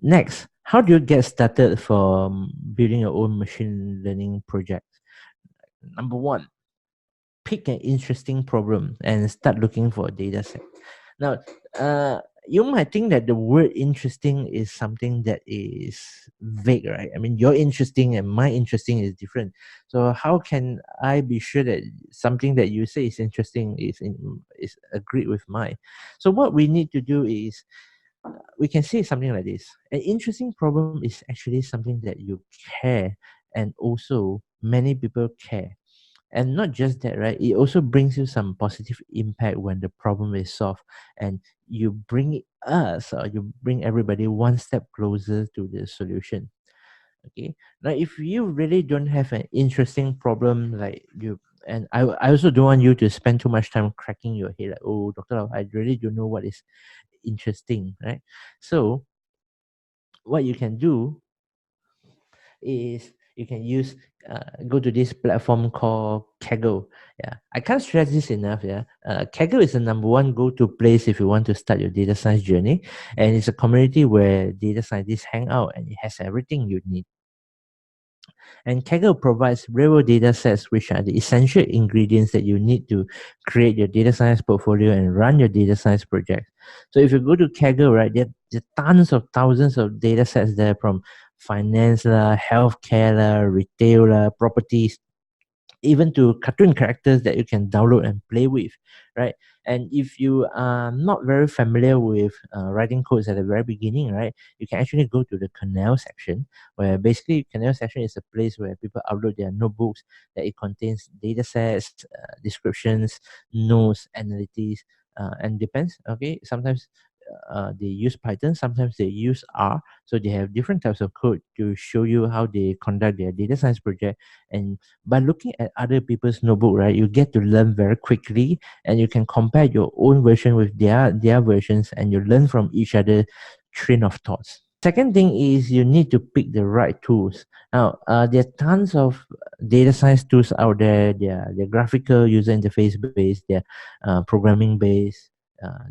Next, how do you get started for building your own machine learning project? Number one, pick an interesting problem and start looking for a data set. Now, you might think that the word interesting is something that is vague, right? I mean, your interesting and my interesting is different. So how can I be sure that something that you say is interesting is agreed with mine? So what we need to do is we can say something like this. An interesting problem is actually something that you care, and also many people care. And not just that, right? It also brings you some positive impact when the problem is solved, and you bring us or you bring everybody one step closer to the solution. Okay. Now, if you really don't have an interesting problem, like you, and I also don't want you to spend too much time cracking your head, like, oh, Dr. Lau, I really don't know what is interesting, right? So, what you can do is you can use go to this platform called Kaggle. Yeah, I can't stress this enough. Yeah, Kaggle is the number one go-to place if you want to start your data science journey, and it's a community where data scientists hang out, and it has everything you need. And Kaggle provides real data sets, which are the essential ingredients that you need to create your data science portfolio and run your data science project. So if you go to Kaggle, right, there are tons of thousands of data sets there from finance, healthcare, retail, properties, even to cartoon characters that you can download and play with, right? And if you are not very familiar with writing codes at the very beginning, right, you can actually go to the canal section, where basically canal section is a place where people upload their notebooks, that it contains data sets, descriptions, notes, analytics, and depends. Okay, sometimes they use Python, sometimes they use R. So they have different types of code to show you how they conduct their data science project. And by looking at other people's notebook, right, you get to learn very quickly, and you can compare your own version with their versions, and you learn from each other train of thoughts. Second thing is you need to pick the right tools. Now, there are tons of data science tools out there. They're graphical user interface based, they're programming based,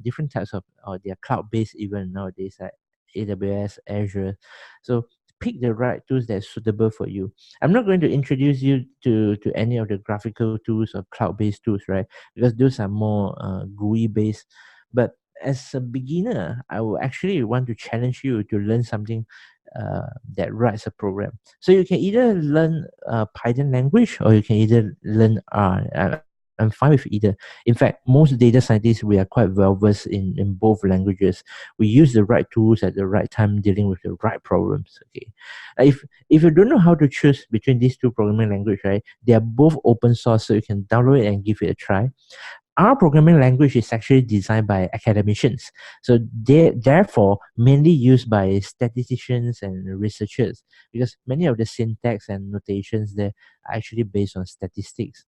different types of, or they're cloud based even nowadays, like AWS, Azure. So pick the right tools that's suitable for you. I'm not going to introduce you to any of the graphical tools or cloud based tools, right? Because those are more GUI based. But as a beginner, I will actually want to challenge you to learn something that writes a program. So you can either learn Python language, or you can either learn R. I'm fine with either. In fact, most data scientists, we are quite well versed in both languages. We use the right tools at the right time, dealing with the right problems. Okay, if you don't know how to choose between these two programming language, right, they are both open source, so you can download it and give it a try. Our programming language is actually designed by academicians, so they therefore mainly used by statisticians and researchers, because many of the syntax and notations there are actually based on statistics.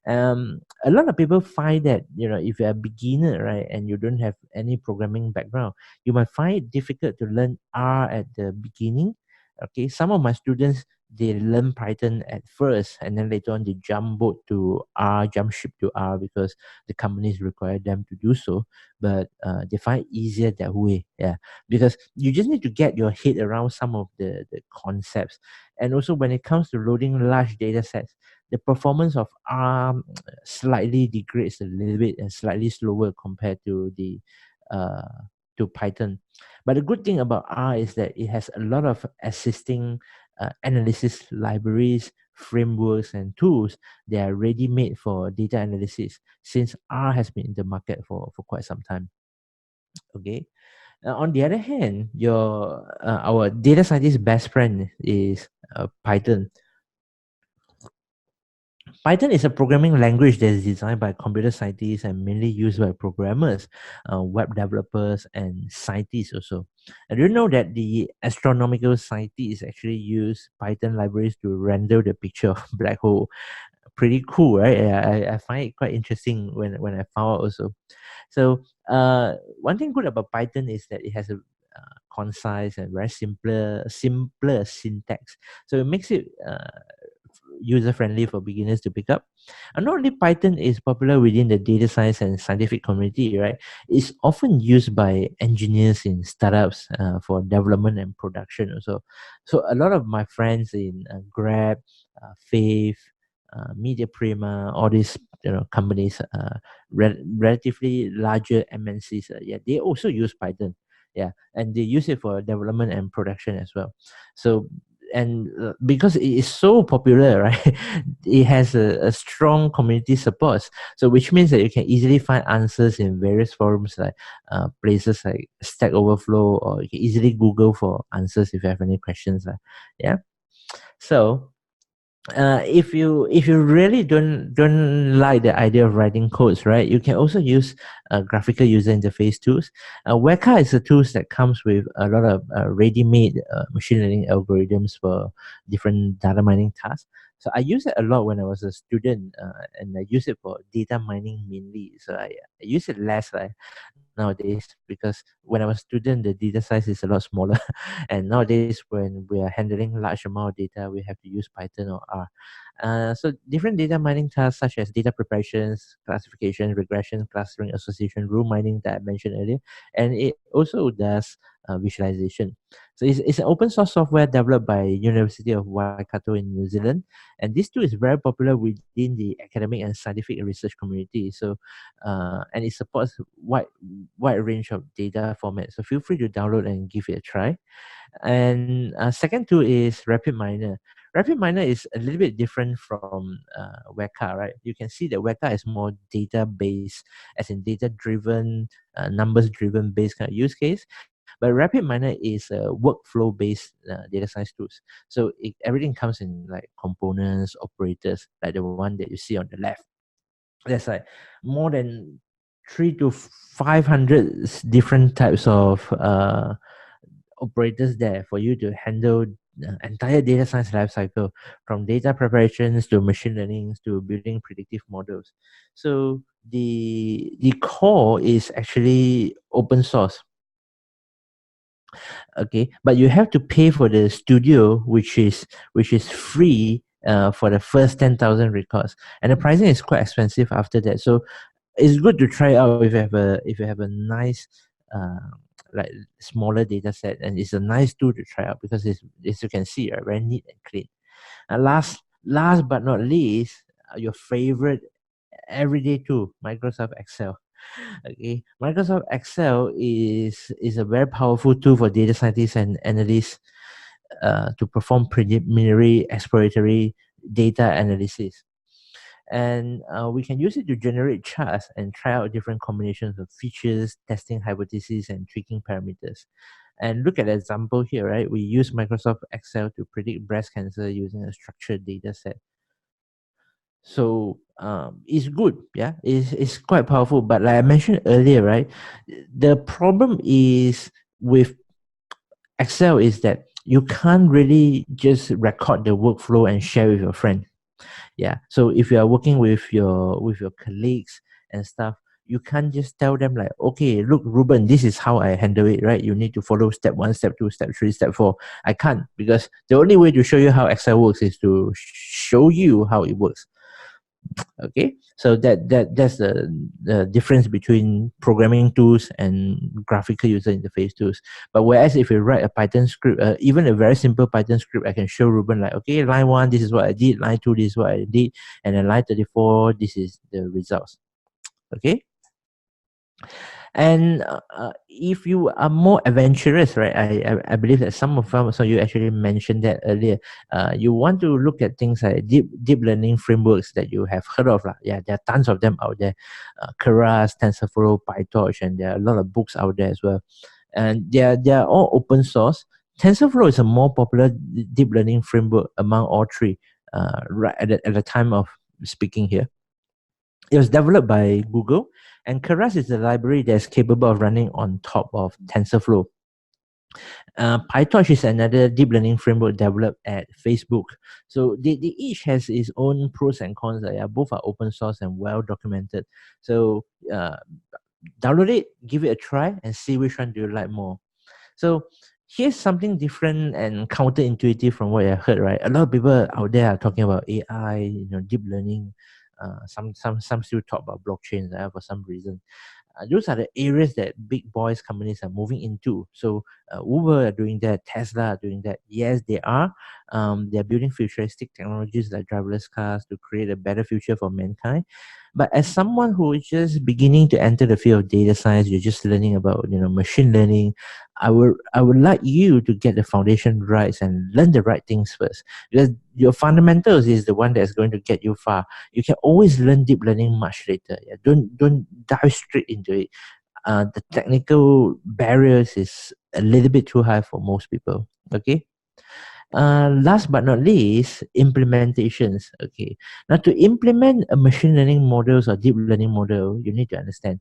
A lot of people find that, if you're a beginner, right, and you don't have any programming background, you might find it difficult to learn R at the beginning. Okay, some of my students, they learn Python at first, and then later on they jump boat to R, jump ship to R, because the companies require them to do so. But they find it easier that way, yeah, because you just need to get your head around some of the concepts. And also, when it comes to loading large data sets, the performance of R slightly degrades a little bit and slightly slower compared to the Python. But the good thing about R is that it has a lot of assisting analysis libraries, frameworks, and tools that are ready made for data analysis, since R has been in the market for quite some time. Okay. On the other hand, our data scientist best friend is Python. Python is a programming language that is designed by computer scientists and mainly used by programmers, web developers, and scientists also. And do you know that the astronomical scientists actually use Python libraries to render the picture of black hole? Pretty cool, right? Yeah, I find it quite interesting when I found out also. So one thing good about Python is that it has a concise and very simpler syntax. So it makes it user friendly for beginners to pick up. And not only Python is popular within the data science and scientific community, right? It's often used by engineers in startups for development and production also. So a lot of my friends in Grab, Faith, Media Prima, all these companies, relatively larger MNCs, yeah, they also use Python. Yeah, and they use it for development and production as well. So and because it is so popular, right, it has a strong community support. So which means that you can easily find answers in various forums like places like Stack Overflow, or you can easily Google for answers if you have any questions. Yeah. So if you really don't like the idea of writing codes, right, you can also use graphical user interface tools. Weka is a tools that comes with a lot of ready-made machine learning algorithms for different data mining tasks. So I use it a lot when I was a student, and I use it for data mining mainly. So I use it less nowadays, because when I was student, the data size is a lot smaller. And nowadays, when we are handling large amount of data, we have to use Python or R. So different data mining tasks such as data preparations, classification, regression, clustering, association, rule mining that I mentioned earlier, and it also does visualization. So it's an open source software developed by University of Waikato in New Zealand, and this tool is very popular within the academic and scientific research community. So and it supports wide range of data formats. So feel free to download and give it a try. And second tool is Rapid Miner. Rapid Miner is a little bit different from Weka, right? You can see that Weka is more database, as in data driven, numbers driven based kind of use case. But Rapid Miner is a workflow based data science tools. So everything comes in like components, operators, like the one that you see on the left. There's like more than 3 to 500 different types of operators there for you to handle the entire data science lifecycle, from data preparations to machine learning to building predictive models. So the core is actually open source. Okay, but you have to pay for the studio, which is free for the first 10,000 records, and the pricing is quite expensive after that. So it's good to try out if you have a nice uh, like smaller data set, and it's a nice tool to try out because it's, as you can see, very neat and clean. And last but not least, your favorite everyday tool, Microsoft Excel. Okay, Microsoft Excel is a very powerful tool for data scientists and analysts to perform preliminary exploratory data analysis. And we can use it to generate charts and try out different combinations of features, testing hypotheses, and tweaking parameters. And look at the example here, right? We use Microsoft Excel to predict breast cancer using a structured data set. So it's good, yeah, it's quite powerful. But like I mentioned earlier, right, the problem is with Excel is that you can't really just record the workflow and share with your friend. Yeah, so if you are working with your colleagues and stuff, you can't just tell them like, okay, look, Ruben, this is how I handle it, right? You need to follow step 1, step 2, step 3, step 4. I can't, because the only way to show you how Excel works is to show you how it works. Okay, so that's the difference between programming tools and graphical user interface tools. But whereas if you write a Python script, even a very simple Python script, I can show Ruben like, okay, line 1, this is what I did, line 2, this is what I did, and then line 34, this is the results. Okay. And if you are more adventurous, right, I believe that some of you actually mentioned that earlier. You want to look at things like deep learning frameworks that you have heard of. Yeah, there are tons of them out there. Keras, TensorFlow, PyTorch, and there are a lot of books out there as well. And they are all open source. TensorFlow is a more popular deep learning framework among all three, right at the time of speaking here. It was developed by Google, and Keras is a library that's capable of running on top of TensorFlow. PyTorch is another deep learning framework developed at Facebook. So they each has its own pros and cons. Both are open source and well documented. So download it, give it a try, and see which one do you like more. So here's something different and counterintuitive from what I heard, right? A lot of people out there are talking about AI, deep learning. Some still talk about blockchain for some reason. Those are the areas that big boys companies are moving into. So Uber are doing that, Tesla are doing that. Yes, they are. They're building futuristic technologies like driverless cars to create a better future for mankind. But as someone who is just beginning to enter the field of data science, you're just learning about machine learning. I would like you to get the foundation right and learn the right things first, because your fundamentals is the one that's going to get you far. You can always learn deep learning much later. Yeah? Don't dive straight into it. The technical barriers is a little bit too high for most people. Okay. Last but not least, implementations. Okay, now to implement a machine learning models or deep learning model, you need to understand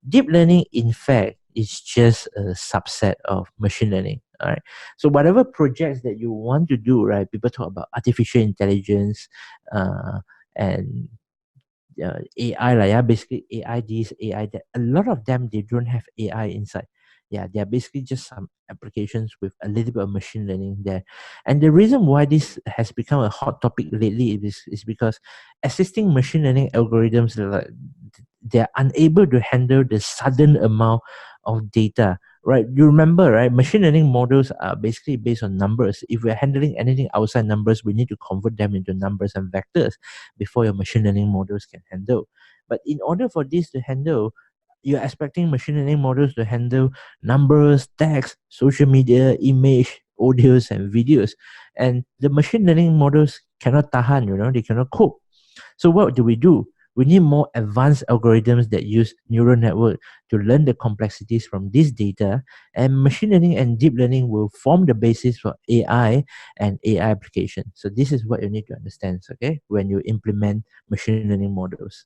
deep learning, in fact, is just a subset of machine learning. All right. So whatever projects that you want to do, right? People talk about artificial intelligence, and AI lah, yeah, basically AI this, AI that. A lot of them they don't have AI inside. Yeah, they are basically just some applications with a little bit of machine learning there. And the reason why this has become a hot topic lately is because existing machine learning algorithms they're unable to handle the sudden amount of data. Right, you remember, right? Machine learning models are basically based on numbers. If we're handling anything outside numbers, we need to convert them into numbers and vectors before your machine learning models can handle. But in order for this to handle, you're expecting machine learning models to handle numbers, text, social media, image, audios, and videos. And the machine learning models cannot tahan, they cannot cope. So what do? We need more advanced algorithms that use neural network to learn the complexities from this data, and machine learning and deep learning will form the basis for AI and AI application. So this is what you need to understand, okay, when you implement machine learning models.